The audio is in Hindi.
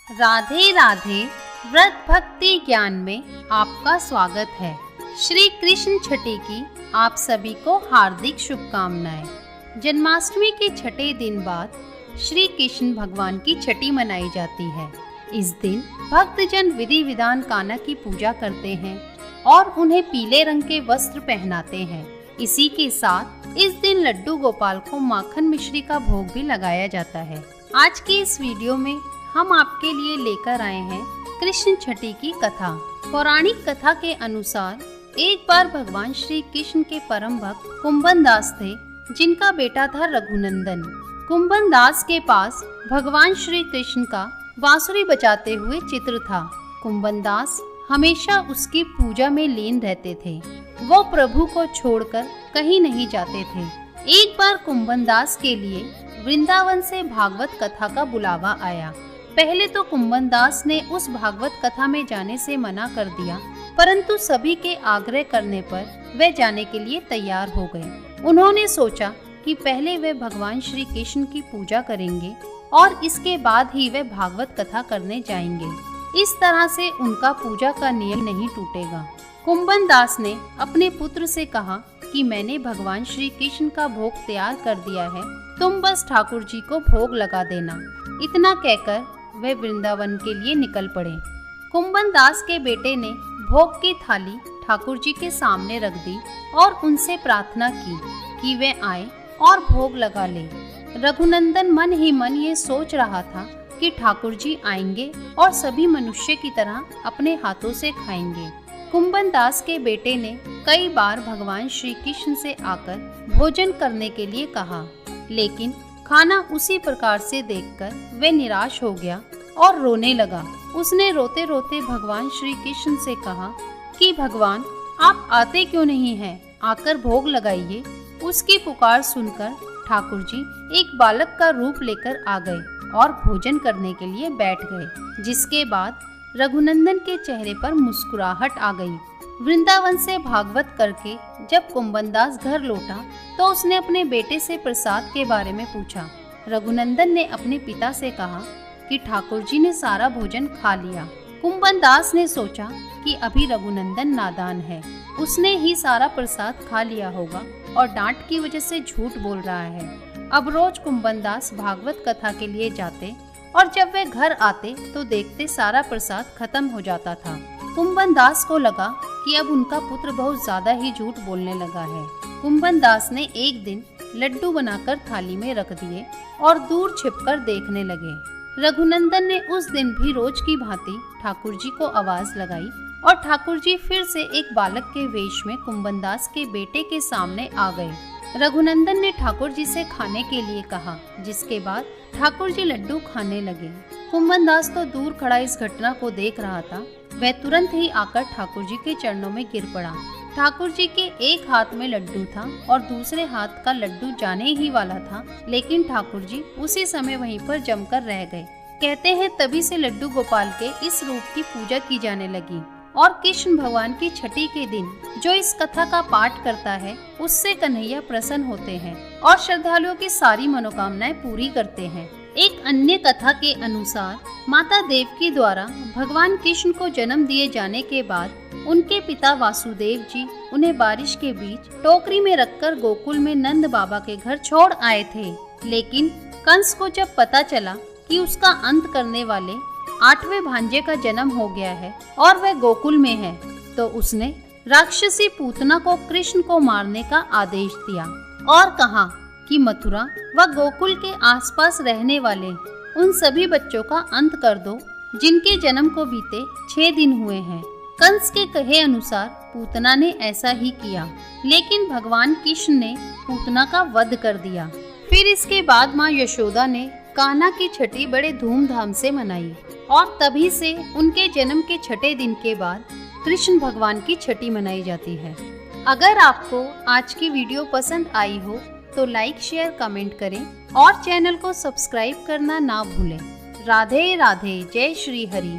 राधे राधे। व्रत भक्ति ज्ञान में आपका स्वागत है। श्री कृष्ण छठी की आप सभी को हार्दिक शुभकामनाएं। जन्माष्टमी के छठे दिन बाद श्री कृष्ण भगवान की छठी मनाई जाती है। इस दिन भक्तजन विधि विधान कान्हा की पूजा करते हैं और उन्हें पीले रंग के वस्त्र पहनाते हैं। इसी के साथ इस दिन लड्डू गोपाल को माखन मिश्री का भोग भी लगाया जाता है। आज की इस वीडियो में हम आपके लिए लेकर आए हैं कृष्ण छठी की कथा। पौराणिक कथा के अनुसार एक बार भगवान श्री कृष्ण के परम भक्त कुंभन दास थे, जिनका बेटा था रघुनंदन। कुंभन दास के पास भगवान श्री कृष्ण का बांसुरी बजाते हुए चित्र था। कुंभन दास हमेशा उसकी पूजा में लीन रहते थे। वो प्रभु को छोड़कर कहीं नहीं जाते थे। एक बार कुंभन दास के लिए वृंदावन से भागवत कथा का बुलावा आया। पहले तो कुंभन दास ने उस भागवत कथा में जाने से मना कर दिया, परंतु सभी के आग्रह करने पर वे जाने के लिए तैयार हो गए। उन्होंने सोचा कि पहले वे भगवान श्री कृष्ण की पूजा करेंगे और इसके बाद ही वे भागवत कथा करने जाएंगे। इस तरह से उनका पूजा का नियम नहीं टूटेगा। कुंभन दास ने अपने पुत्र से कहा कि मैंने भगवान श्री कृष्ण का भोग तैयार कर दिया है, तुम बस ठाकुर जी को भोग लगा देना। इतना कहकर वे वृंदावन के लिए निकल पड़े। कुंभन दास के बेटे ने भोग की थाली ठाकुर जी के सामने रख दी और उनसे प्रार्थना की कि वे आए और भोग लगा ले। रघुनंदन मन ही मन ये सोच रहा था कि ठाकुर जी आएंगे और सभी मनुष्य की तरह अपने हाथों से खाएंगे। कुंभन दास के बेटे ने कई बार भगवान श्री कृष्ण से आकर भोजन करने के लिए कहा, लेकिन खाना उसी प्रकार से देखकर वे निराश हो गया और रोने लगा। उसने रोते रोते भगवान श्री कृष्ण से कहा कि भगवान, आप आते क्यों नहीं हैं? आकर भोग लगाइए। उसकी पुकार सुनकर ठाकुर जी एक बालक का रूप लेकर आ गए और भोजन करने के लिए बैठ गए, जिसके बाद रघुनंदन के चेहरे पर मुस्कुराहट आ गई। वृंदावन से भागवत करके जब कुंभन दास घर लौटा तो उसने अपने बेटे से प्रसाद के बारे में पूछा। रघुनंदन ने अपने पिता से कहा कि ठाकुर जी ने सारा भोजन खा लिया। कुंभन दास ने सोचा कि अभी रघुनंदन नादान है, उसने ही सारा प्रसाद खा लिया होगा और डांट की वजह से झूठ बोल रहा है। अब रोज कुंभन दास भागवत कथा के लिए जाते और जब वे घर आते तो देखते सारा प्रसाद खत्म हो जाता था। कुंभन दास को लगा कि अब उनका पुत्र बहुत ज्यादा ही झूठ बोलने लगा है। कुंभन दास ने एक दिन लड्डू बनाकर थाली में रख दिए और दूर छिपकर देखने लगे। रघुनंदन ने उस दिन भी रोज की भांति ठाकुर जी को आवाज लगाई और ठाकुर जी फिर से एक बालक के वेश में कुंभन दास के बेटे के सामने आ गए। रघुनंदन ने ठाकुर जी से खाने के लिए कहा, जिसके बाद ठाकुर जी लड्डू खाने लगे। कुंभन दास तो दूर खड़ा इस घटना को देख रहा था। वह तुरंत ही आकर ठाकुर जी के चरणों में गिर पड़ा। ठाकुर जी के एक हाथ में लड्डू था और दूसरे हाथ का लड्डू जाने ही वाला था, लेकिन ठाकुर जी उसी समय वहीं पर जमकर रह गए। कहते हैं तभी से लड्डू गोपाल के इस रूप की पूजा की जाने लगी और कृष्ण भगवान की छठी के दिन जो इस कथा का पाठ करता है उससे कन्हैया प्रसन्न होते हैं और श्रद्धालुओं की सारी मनोकामनाएं पूरी करते हैं। एक अन्य कथा के अनुसार माता देवकी द्वारा भगवान कृष्ण को जन्म दिए जाने के बाद उनके पिता वासुदेव जी उन्हें बारिश के बीच टोकरी में रखकर गोकुल में नंद बाबा के घर छोड़ आए थे। लेकिन कंस को जब पता चला कि उसका अंत करने वाले 8वें भांजे का जन्म हो गया है और वह गोकुल में है, तो उसने राक्षसी पूतना को कृष्ण को मारने का आदेश दिया और कहा कि मथुरा व गोकुल के आसपास रहने वाले उन सभी बच्चों का अंत कर दो जिनके जन्म को बीते 6 दिन हुए हैं। कंस के कहे अनुसार पूतना ने ऐसा ही किया, लेकिन भगवान कृष्ण ने पूतना का वध कर दिया। फिर इसके बाद माँ यशोदा ने कान्हा की छठी बड़े धूमधाम से मनाई और तभी से उनके जन्म के 6ठे दिन के बाद कृष्ण भगवान की छठी मनाई जाती है। अगर आपको आज की वीडियो पसंद आई हो तो लाइक, शेयर, कमेंट करें और चैनल को सब्सक्राइब करना ना भूलें। राधे राधे। जय श्री हरि।